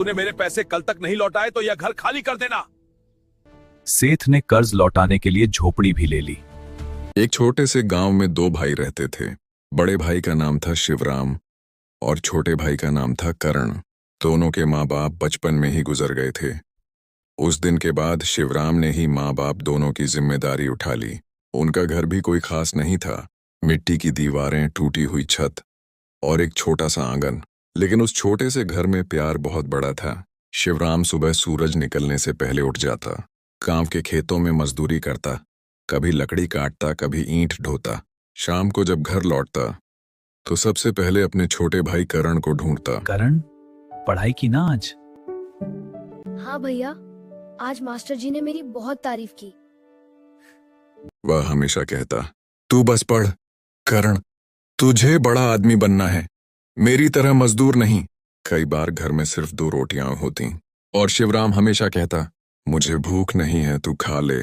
तूने मेरे पैसे कल तक नहीं लौटाए तो यह घर खाली कर देना। सेठ ने कर्ज लौटाने के लिए झोपड़ी भी ले ली। एक छोटे से गांव में दो भाई रहते थे। बड़े भाई का नाम था शिवराम और छोटे भाई का नाम था करण। दोनों के माँ बाप बचपन में ही गुजर गए थे। उस दिन के बाद शिवराम ने ही माँ बाप दोनों की जिम्मेदारी उठा ली। उनका घर भी कोई खास नहीं था, मिट्टी की दीवारें, टूटी हुई छत और एक छोटा सा आंगन। लेकिन उस छोटे से घर में प्यार बहुत बड़ा था। शिवराम सुबह सूरज निकलने से पहले उठ जाता, गांव के खेतों में मजदूरी करता, कभी लकड़ी काटता, कभी ईंट ढोता। शाम को जब घर लौटता तो सबसे पहले अपने छोटे भाई करण को ढूंढता। करण, पढ़ाई की ना आज? हाँ भैया, आज मास्टर जी ने मेरी बहुत तारीफ की। वह हमेशा कहता, तू बस पढ़ करण, तुझे बड़ा आदमी बनना है, मेरी तरह मजदूर नहीं। कई बार घर में सिर्फ 2 रोटियां होती और शिवराम हमेशा कहता, मुझे भूख नहीं है, तू खा ले।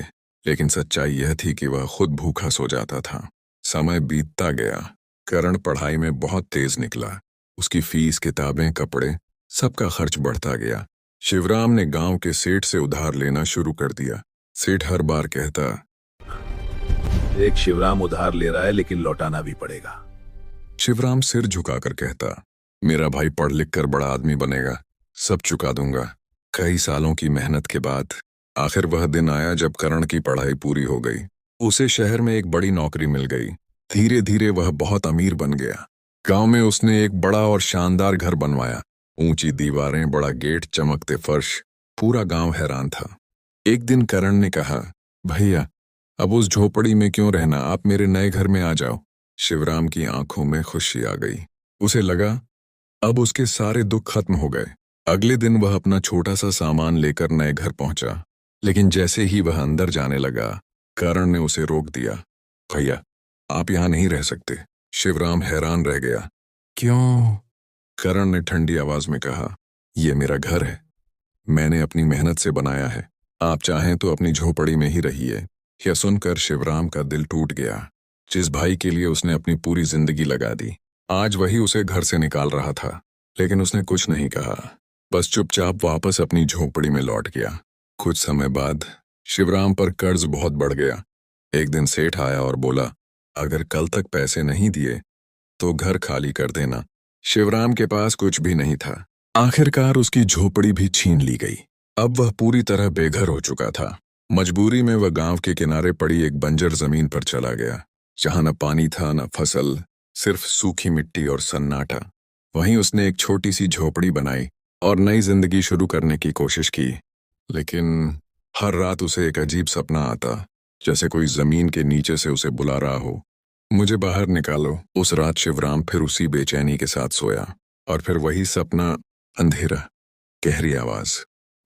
लेकिन सच्चाई यह थी कि वह खुद भूखा सो जाता था। समय बीतता गया। करण पढ़ाई में बहुत तेज निकला। उसकी फीस, किताबें, कपड़े, सबका खर्च बढ़ता गया। शिवराम ने गांव के सेठ से उधार लेना शुरू कर दिया। सेठ हर बार कहता, एक शिवराम उधार ले रहा है लेकिन लौटाना भी पड़ेगा। शिवराम सिर झुकाकर कहता, मेरा भाई पढ़ लिख कर बड़ा आदमी बनेगा, सब चुका दूंगा। कई सालों की मेहनत के बाद आखिर वह दिन आया जब करण की पढ़ाई पूरी हो गई। उसे शहर में एक बड़ी नौकरी मिल गई। धीरे धीरे वह बहुत अमीर बन गया। गांव में उसने एक बड़ा और शानदार घर बनवाया। ऊंची दीवारें, बड़ा गेट, चमकते फर्श। पूरा गांव हैरान था। एक दिन करण ने कहा, भैया अब उस झोपड़ी में क्यों रहना, आप मेरे नए घर में आ जाओ। शिवराम की आंखों में खुशी आ गई। उसे लगा अब उसके सारे दुख खत्म हो गए। अगले दिन वह अपना छोटा सा सामान लेकर नए घर पहुंचा। लेकिन जैसे ही वह अंदर जाने लगा, करण ने उसे रोक दिया। भैया आप यहां नहीं रह सकते। शिवराम हैरान रह गया। क्यों? करण ने ठंडी आवाज में कहा, यह मेरा घर है, मैंने अपनी मेहनत से बनाया है, आप चाहें तो अपनी झोपड़ी में ही रहिए। यह सुनकर शिवराम का दिल टूट गया। जिस भाई के लिए उसने अपनी पूरी जिंदगी लगा दी, आज वही उसे घर से निकाल रहा था। लेकिन उसने कुछ नहीं कहा, बस चुपचाप वापस अपनी झोपड़ी में लौट गया। कुछ समय बाद शिवराम पर कर्ज बहुत बढ़ गया। एक दिन सेठ आया और बोला, अगर कल तक पैसे नहीं दिए तो घर खाली कर देना। शिवराम के पास कुछ भी नहीं था। आखिरकार उसकी झोपड़ी भी छीन ली गई। अब वह पूरी तरह बेघर हो चुका था। मजबूरी में वह गांव के किनारे पड़ी एक बंजर जमीन पर चला गया, जहां न पानी था न फसल, सिर्फ सूखी मिट्टी और सन्नाटा। वहीं उसने एक छोटी सी झोपड़ी बनाई और नई जिंदगी शुरू करने की कोशिश की। लेकिन हर रात उसे एक अजीब सपना आता, जैसे कोई जमीन के नीचे से उसे बुला रहा हो, मुझे बाहर निकालो। उस रात शिवराम फिर उसी बेचैनी के साथ सोया और फिर वही सपना, अंधेरा, गहरी आवाज,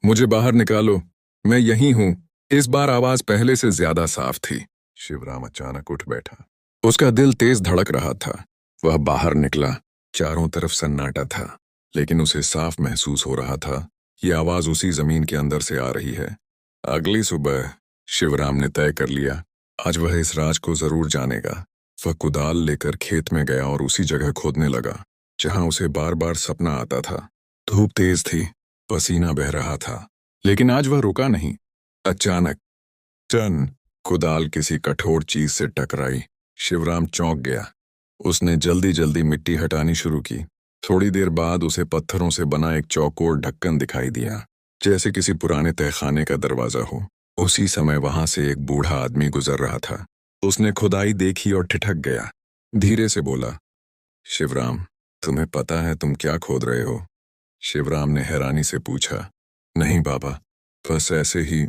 मुझे बाहर निकालो, मैं यहीं हूं। इस बार आवाज पहले से ज्यादा साफ थी। शिवराम अचानक उठ बैठा। उसका दिल तेज धड़क रहा था। वह बाहर निकला। चारों तरफ सन्नाटा था, लेकिन उसे साफ महसूस हो रहा था ये आवाज उसी जमीन के अंदर से आ रही है। अगली सुबह शिवराम ने तय कर लिया, आज वह इस राज को जरूर जानेगा। वह कुदाल लेकर खेत में गया और उसी जगह खोदने लगा जहां उसे बार बार सपना आता था। धूप तेज थी, पसीना बह रहा था, लेकिन आज वह रुका नहीं। अचानक टन कुदाल किसी कठोर चीज से टकराई। शिवराम चौंक गया। उसने जल्दी जल्दी मिट्टी हटानी शुरू की। थोड़ी देर बाद उसे पत्थरों से बना एक चौकोर ढक्कन दिखाई दिया, जैसे किसी पुराने तहखाने का दरवाजा हो। उसी समय वहां से एक बूढ़ा आदमी गुजर रहा था। उसने खुदाई देखी और ठिठक गया। धीरे से बोला, शिवराम तुम्हें पता है तुम क्या खोद रहे हो? शिवराम ने हैरानी से पूछा। नहीं बाबा, बस ऐसे ही।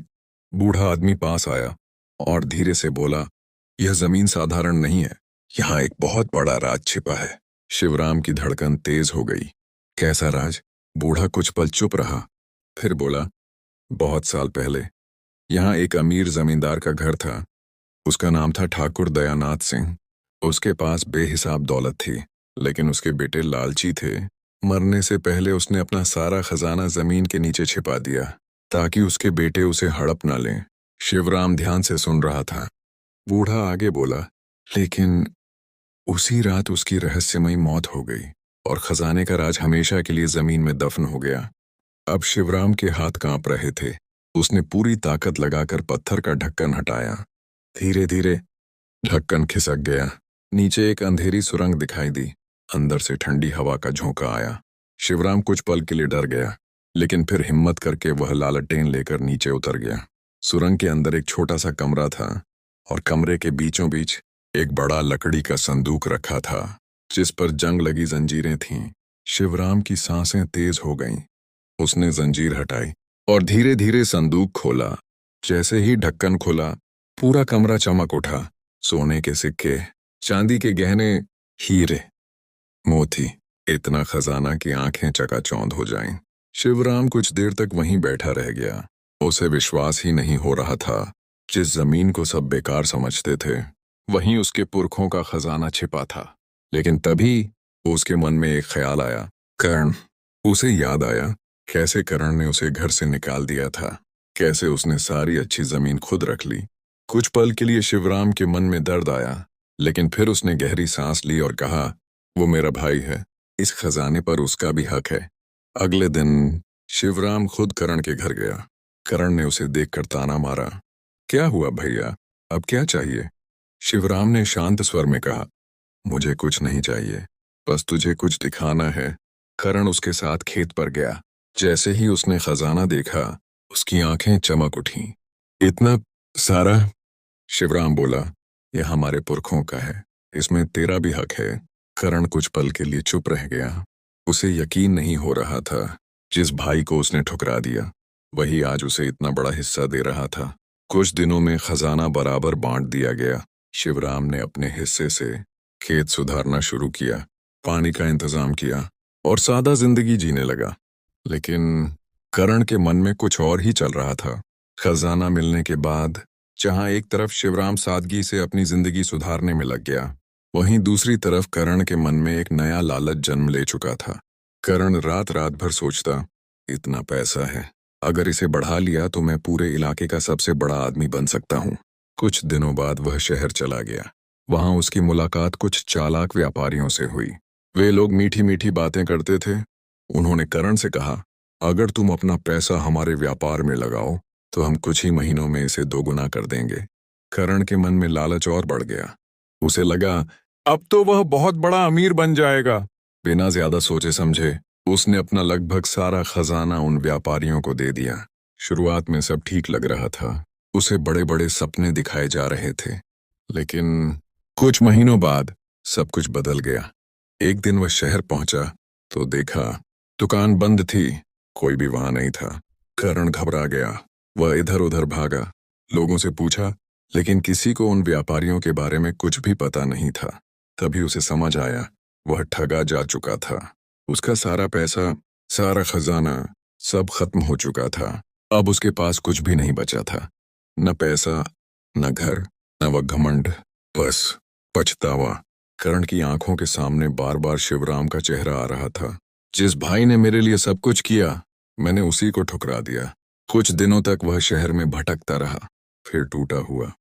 बूढ़ा आदमी पास आया और धीरे से बोला, यह जमीन साधारण नहीं है, यहाँ एक बहुत बड़ा राज छिपा है। शिवराम की धड़कन तेज हो गई। कैसा राज? बूढ़ा कुछ पल चुप रहा, फिर बोला, बहुत साल पहले यहाँ एक अमीर जमींदार का घर था। उसका नाम था ठाकुर दयानाथ सिंह। उसके पास बेहिसाब दौलत थी, लेकिन उसके बेटे लालची थे। मरने से पहले उसने अपना सारा खजाना जमीन के नीचे छिपा दिया, ताकि उसके बेटे उसे हड़प ना लें। शिवराम ध्यान से सुन रहा था। बूढ़ा आगे बोला, लेकिन उसी रात उसकी रहस्यमयी मौत हो गई और खजाने का राज हमेशा के लिए जमीन में दफन हो गया। अब शिवराम के हाथ कांप रहे थे। उसने पूरी ताकत लगाकर पत्थर का ढक्कन हटाया। धीरे धीरे ढक्कन खिसक गया। नीचे एक अंधेरी सुरंग दिखाई दी। अंदर से ठंडी हवा का झोंका आया। शिवराम कुछ पल के लिए डर गया, लेकिन फिर हिम्मत करके वह लालटेन लेकर नीचे उतर गया। सुरंग के अंदर एक छोटा सा कमरा था और कमरे के बीचों बीच एक बड़ा लकड़ी का संदूक रखा था, जिस पर जंग लगी जंजीरें थीं। शिवराम की सांसें तेज हो गईं। उसने जंजीर हटाई और धीरे धीरे संदूक खोला। जैसे ही ढक्कन खुला, पूरा कमरा चमक उठा। सोने के सिक्के, चांदी के गहने, हीरे, मोती, इतना खजाना की आंखें चकाचौंध हो जाएं। शिवराम कुछ देर तक वहीं बैठा रह गया। उसे विश्वास ही नहीं हो रहा था। जिस जमीन को सब बेकार समझते थे, वहीं उसके पुरखों का खजाना छिपा था। लेकिन तभी उसके मन में एक ख्याल आया, कर्ण। उसे याद आया कैसे कर्ण ने उसे घर से निकाल दिया था, कैसे उसने सारी अच्छी जमीन खुद रख ली। कुछ पल के लिए शिवराम के मन में दर्द आया, लेकिन फिर उसने गहरी सांस ली और कहा, वो मेरा भाई है, इस खजाने पर उसका भी हक है। अगले दिन शिवराम खुद कर्ण के घर गया। कर्ण ने उसे देखकर ताना मारा। क्या हुआ भैया, अब क्या चाहिए? शिवराम ने शांत स्वर में कहा, मुझे कुछ नहीं चाहिए, बस तुझे कुछ दिखाना है। कर्ण उसके साथ खेत पर गया। जैसे ही उसने खजाना देखा, उसकी आंखें चमक उठीं। इतना सारा? शिवराम बोला, यह हमारे पुरखों का है, इसमें तेरा भी हक है। कर्ण कुछ पल के लिए चुप रह गया। उसे यकीन नहीं हो रहा था, जिस भाई को उसने ठुकरा दिया, वही आज उसे इतना बड़ा हिस्सा दे रहा था। कुछ दिनों में खजाना बराबर बांट दिया गया। शिवराम ने अपने हिस्से से खेत सुधारना शुरू किया, पानी का इंतजाम किया और सादा जिंदगी जीने लगा। लेकिन कर्ण के मन में कुछ और ही चल रहा था। खजाना मिलने के बाद जहां एक तरफ शिवराम सादगी से अपनी जिंदगी सुधारने में लग गया, वहीं दूसरी तरफ कर्ण के मन में एक नया लालच जन्म ले चुका था। कर्ण रात रात भर सोचता, इतना पैसा है, अगर इसे बढ़ा लिया तो मैं पूरे इलाके का सबसे बड़ा आदमी बन सकता हूँ। कुछ दिनों बाद वह शहर चला गया। वहां उसकी मुलाकात कुछ चालाक व्यापारियों से हुई। वे लोग मीठी मीठी बातें करते थे। उन्होंने कर्ण से कहा, अगर तुम अपना पैसा हमारे व्यापार में लगाओ तो हम कुछ ही महीनों में इसे दोगुना कर देंगे। कर्ण के मन में लालच और बढ़ गया। उसे लगा, अब तो वह बहुत बड़ा अमीर बन जाएगा। बिना ज्यादा सोचे समझे उसने अपना लगभग सारा खजाना उन व्यापारियों को दे दिया। शुरुआत में सब ठीक लग रहा था। उसे बड़े बड़े सपने दिखाए जा रहे थे। लेकिन कुछ महीनों बाद सब कुछ बदल गया। एक दिन वह शहर पहुंचा तो देखा दुकान बंद थी, कोई भी वहां नहीं था। कर्ण घबरा गया। वह इधर उधर भागा, लोगों से पूछा, लेकिन किसी को उन व्यापारियों के बारे में कुछ भी पता नहीं था। तभी उसे समझ आया, वह ठगा जा चुका था। उसका सारा पैसा, सारा खजाना, सब खत्म हो चुका था। अब उसके पास कुछ भी नहीं बचा था, न पैसा, न घर, न वह घमंड, बस पछतावा। कर्ण की आंखों के सामने बार बार शिवराम का चेहरा आ रहा था। जिस भाई ने मेरे लिए सब कुछ किया, मैंने उसी को ठुकरा दिया। कुछ दिनों तक वह शहर में भटकता रहा। फिर टूटा हुआ,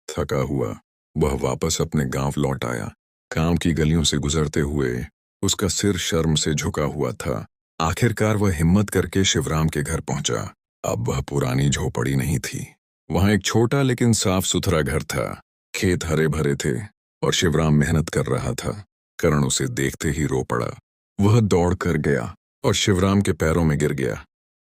थका हुआ वह वापस अपने गांव लौट आया। गांव की गलियों से गुजरते हुए उसका सिर शर्म से झुका हुआ था। आखिरकार वह हिम्मत करके शिवराम के घर पहुंचा। अब वह पुरानी झोपड़ी नहीं थी। वहां एक छोटा लेकिन साफ सुथरा घर था। खेत हरे भरे थे और शिवराम मेहनत कर रहा था। कर्ण उसे देखते ही रो पड़ा। वह दौड़ कर गया और शिवराम के पैरों में गिर गया।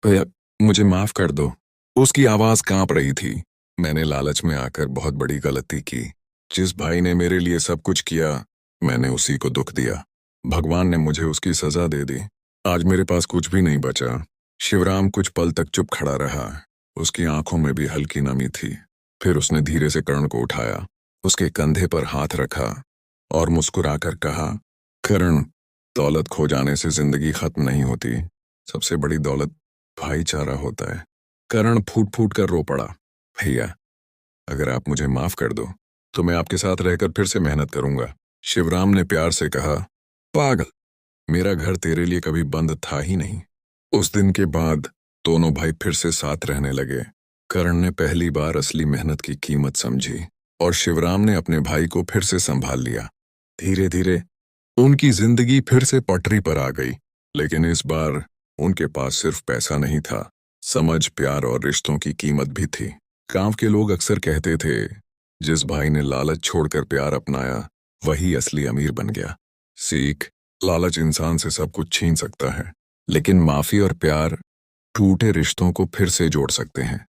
भैया, मुझे माफ कर दो। उसकी आवाज कांप रही थी। मैंने लालच में आकर बहुत बड़ी गलती की। जिस भाई ने मेरे लिए सब कुछ किया, मैंने उसी को दुख दिया। भगवान ने मुझे उसकी सजा दे दी। आज मेरे पास कुछ भी नहीं बचा। शिवराम कुछ पल तक चुप खड़ा रहा। उसकी आंखों में भी हल्की नमी थी। फिर उसने धीरे से कर्ण को उठाया, उसके कंधे पर हाथ रखा और मुस्कुराकर कहा, कर्ण, दौलत खो जाने से जिंदगी खत्म नहीं होती। सबसे बड़ी दौलत भाईचारा होता है। कर्ण फूट फूट कर रो पड़ा। भैया, अगर आप मुझे माफ कर दो तो मैं आपके साथ रहकर फिर से मेहनत करूंगा। शिवराम ने प्यार से कहा, पागल, मेरा घर तेरे लिए कभी बंद था ही नहीं। उस दिन के बाद दोनों भाई फिर से साथ रहने लगे। कर्ण ने पहली बार असली मेहनत की कीमत समझी और शिवराम ने अपने भाई को फिर से संभाल लिया। धीरे धीरे उनकी जिंदगी फिर से पटरी पर आ गई, लेकिन इस बार उनके पास सिर्फ पैसा नहीं था, समझ, प्यार और रिश्तों की कीमत भी थी। गांव के लोग अक्सर कहते थे, जिस भाई ने लालच छोड़कर प्यार अपनाया वही असली अमीर बन गया। सीख, लालच इंसान से सब कुछ छीन सकता है, लेकिन माफी और प्यार टूटे रिश्तों को फिर से जोड़ सकते हैं।